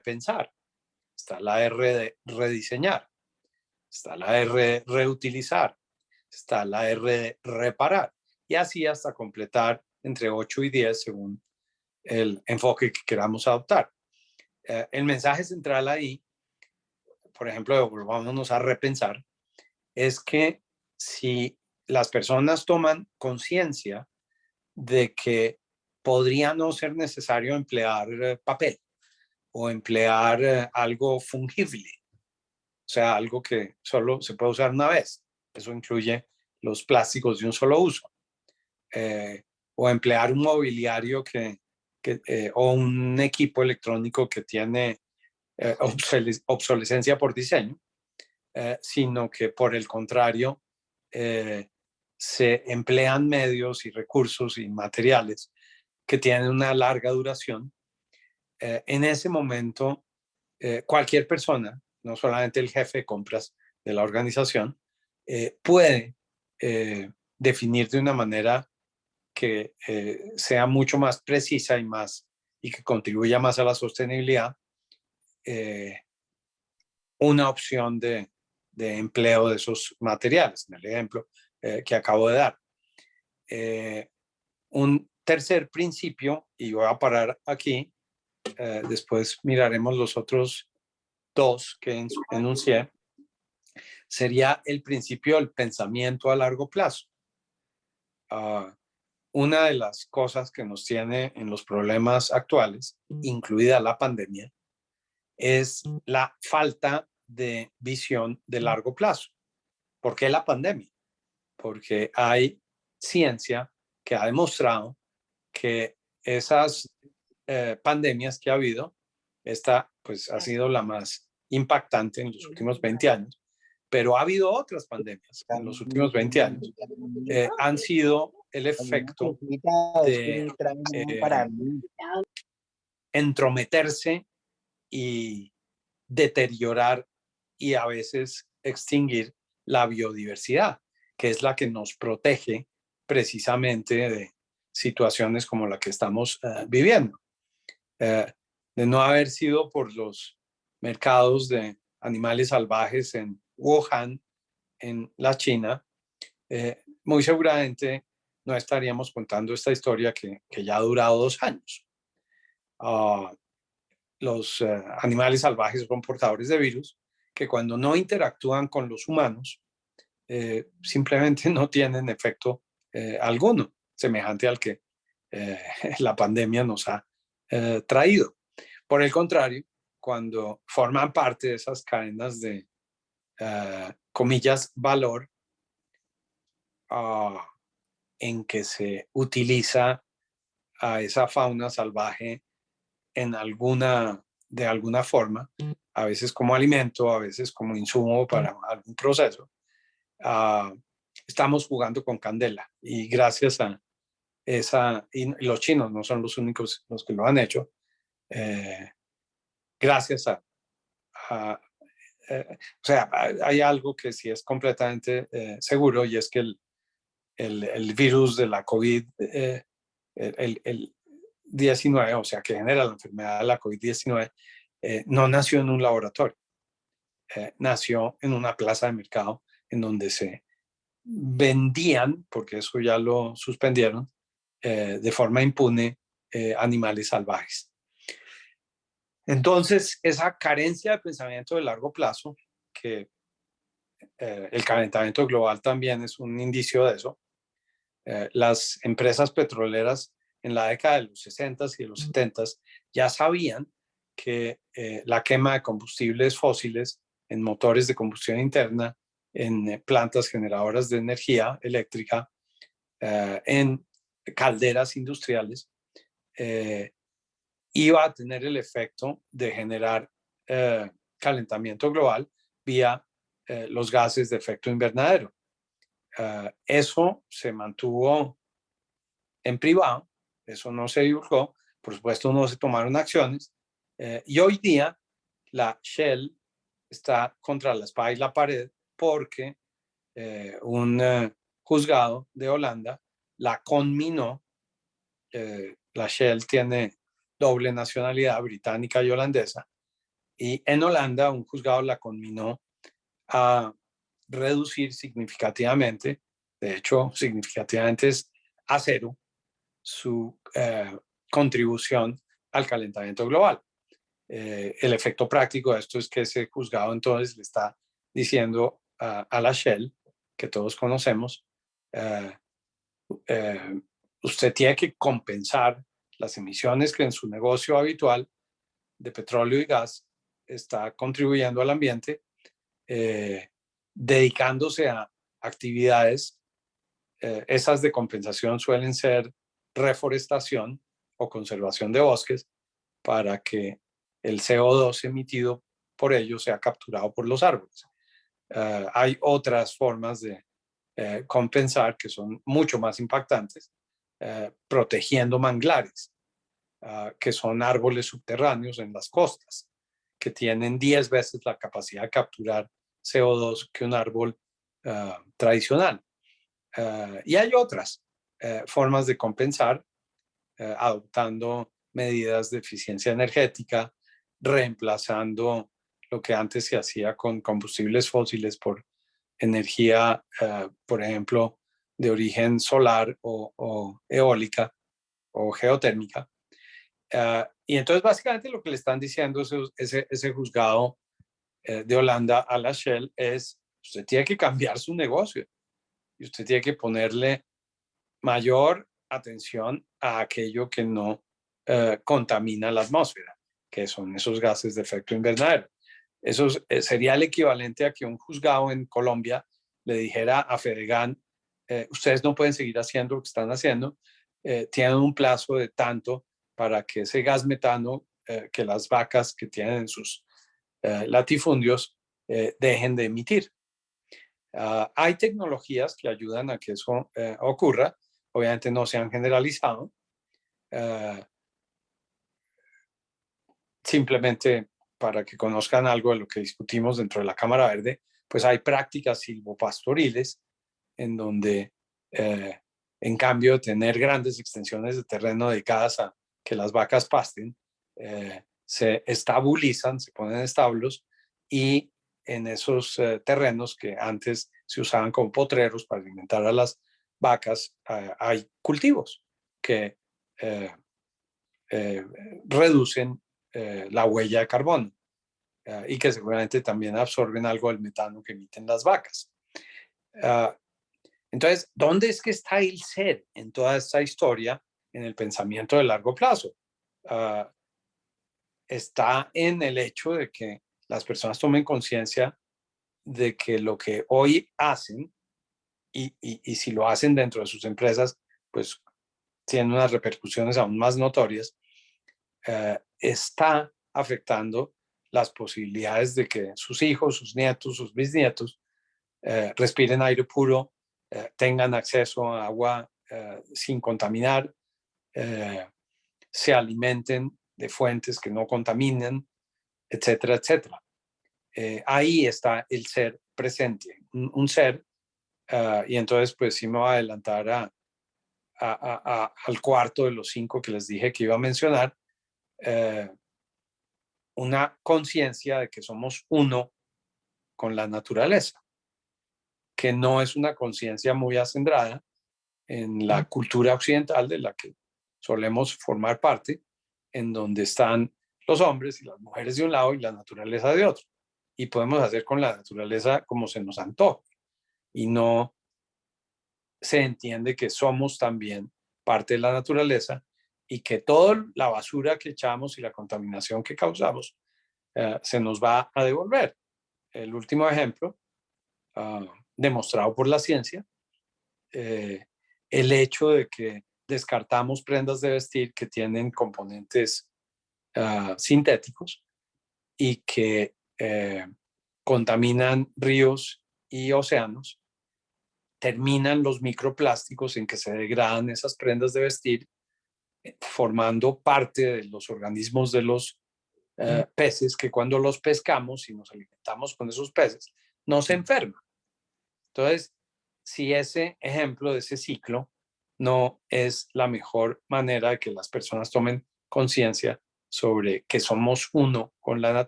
pensar, está la R de rediseñar, está la R de reutilizar, está la R de reparar, y así hasta completar entre 8 y 10 según el enfoque que queramos adoptar. El mensaje central ahí, por ejemplo, volvámonos a repensar, es que si las personas toman conciencia de que podría no ser necesario emplear papel o emplear algo fungible, o sea, algo que solo se puede usar una vez. Eso incluye los plásticos de un solo uso. O emplear un mobiliario o un equipo electrónico que tiene obsolescencia por diseño, sino que por el contrario se emplean medios y recursos y materiales que tienen una larga duración. En ese momento, cualquier persona, no solamente el jefe de compras de la organización, puede definir de una manera que sea mucho más precisa y que contribuya más a la sostenibilidad, una opción de empleo de esos materiales, en el ejemplo que acabo de dar. Un tercer principio, y voy a parar aquí, después miraremos los otros dos que enuncié, sería el principio del pensamiento a largo plazo. Una de las cosas que nos tiene en los problemas actuales, incluida la pandemia, es la falta de visión de largo plazo. ¿Por qué la pandemia? Porque hay ciencia que ha demostrado que esas pandemias que ha habido, esta pues ha sido la más impactante en los últimos 20 años, pero ha habido otras pandemias en los últimos 20 años. Han sido el efecto de entrometerse y deteriorar y a veces extinguir la biodiversidad, que es la que nos protege precisamente de situaciones como la que estamos viviendo. De no haber sido por los mercados de animales salvajes en Wuhan, en la China, muy seguramente no estaríamos contando esta historia que ya ha durado 2 años. Los animales salvajes son portadores de virus que cuando no interactúan con los humanos simplemente no tienen efecto alguno, semejante al que la pandemia nos ha traído. Por el contrario, cuando forman parte de esas cadenas de, comillas, valor, en que se utiliza a esa fauna salvaje de alguna forma, a veces como alimento, a veces como insumo para algún proceso, estamos jugando con candela. Y gracias a y los chinos no son los únicos los que lo han hecho, gracias o sea, hay algo que sí es completamente seguro, y es que el virus de la COVID, el 19, o sea, que genera la enfermedad de la COVID-19, no nació en un laboratorio, nació en una plaza de mercado en donde se vendían, porque eso ya lo suspendieron, de forma impune, animales salvajes. Entonces, esa carencia de pensamiento de largo plazo, que el calentamiento global también es un indicio de eso. Las empresas petroleras en la década de los 60s y de los 70s ya sabían que la quema de combustibles fósiles en motores de combustión interna, en plantas generadoras de energía eléctrica, en calderas industriales, iba a tener el efecto de generar calentamiento global vía los gases de efecto invernadero. Eso se mantuvo en privado, eso no se divulgó, por supuesto no se tomaron acciones, y hoy día la Shell está contra la espada y la pared porque un juzgado de Holanda la conminó. La Shell tiene doble nacionalidad, británica y holandesa, Y en Holanda un juzgado la conminó a reducir significativamente, de hecho significativamente es a cero, su contribución al calentamiento global. El efecto práctico de esto es que ese juzgado entonces le está diciendo a la Shell, que todos conocemos, eh, usted tiene que compensar las emisiones que en su negocio habitual de petróleo y gas está contribuyendo al ambiente, dedicándose a actividades. Esas de compensación suelen ser reforestación o conservación de bosques para que el CO2 emitido por ellos sea capturado por los árboles. Hay otras formas de compensar que son mucho más impactantes, protegiendo manglares, que son árboles subterráneos en las costas, que tienen 10 veces la capacidad de capturar CO2 que un árbol tradicional. Y hay otras formas de compensar, adoptando medidas de eficiencia energética, reemplazando lo que antes se hacía con combustibles fósiles por energía, por ejemplo, de origen solar o eólica o geotérmica. Y entonces básicamente lo que le están diciendo ese juzgado de Holanda a la Shell es, usted tiene que cambiar su negocio y usted tiene que ponerle mayor atención a aquello que no contamina la atmósfera, que son esos gases de efecto invernadero. Eso sería el equivalente a que un juzgado en Colombia le dijera a Fedegan, ustedes no pueden seguir haciendo lo que están haciendo, tienen un plazo de tanto para que ese gas metano que las vacas que tienen en sus latifundios dejen de emitir. Hay tecnologías que ayudan a que eso ocurra, obviamente no se han generalizado. Simplemente para que conozcan algo de lo que discutimos dentro de la Cámara Verde, pues hay prácticas silvopastoriles en donde, en cambio de tener grandes extensiones de terreno dedicadas a que las vacas pasten, se estabulizan, se ponen establos y en esos terrenos que antes se usaban como potreros para alimentar a las vacas, hay cultivos que reducen la huella de carbono y que seguramente también absorben algo del metano que emiten las vacas. Entonces, ¿dónde es que está el ser en toda esta historia en el pensamiento de largo plazo? Está en el hecho de que las personas tomen conciencia de que lo que hoy hacen y si lo hacen dentro de sus empresas, pues tienen unas repercusiones aún más notorias, está afectando las posibilidades de que sus hijos, sus nietos, sus bisnietos respiren aire puro, tengan acceso a agua sin contaminar, se alimenten de fuentes que no contaminen, etcétera, etcétera. Ahí está el ser presente, un ser, y entonces pues sí me voy a adelantar al cuarto de los 5 que les dije que iba a mencionar, una conciencia de que somos uno con la naturaleza, que no es una conciencia muy acendrada en la cultura occidental de la que solemos formar parte, en donde están los hombres y las mujeres de un lado y la naturaleza de otro. Y podemos hacer con la naturaleza como se nos antoja. Y no se entiende que somos también parte de la naturaleza y que toda la basura que echamos y la contaminación que causamos se nos va a devolver. El último ejemplo, demostrado por la ciencia, el hecho de que descartamos prendas de vestir que tienen componentes sintéticos y que contaminan ríos y océanos, terminan los microplásticos en que se degradan esas prendas de vestir, formando parte de los organismos de los peces, que cuando los pescamos y nos alimentamos con esos peces, nos enferman. Entonces, si ese ejemplo de ese ciclo no es la mejor manera de que las personas tomen conciencia sobre que somos uno con la naturaleza,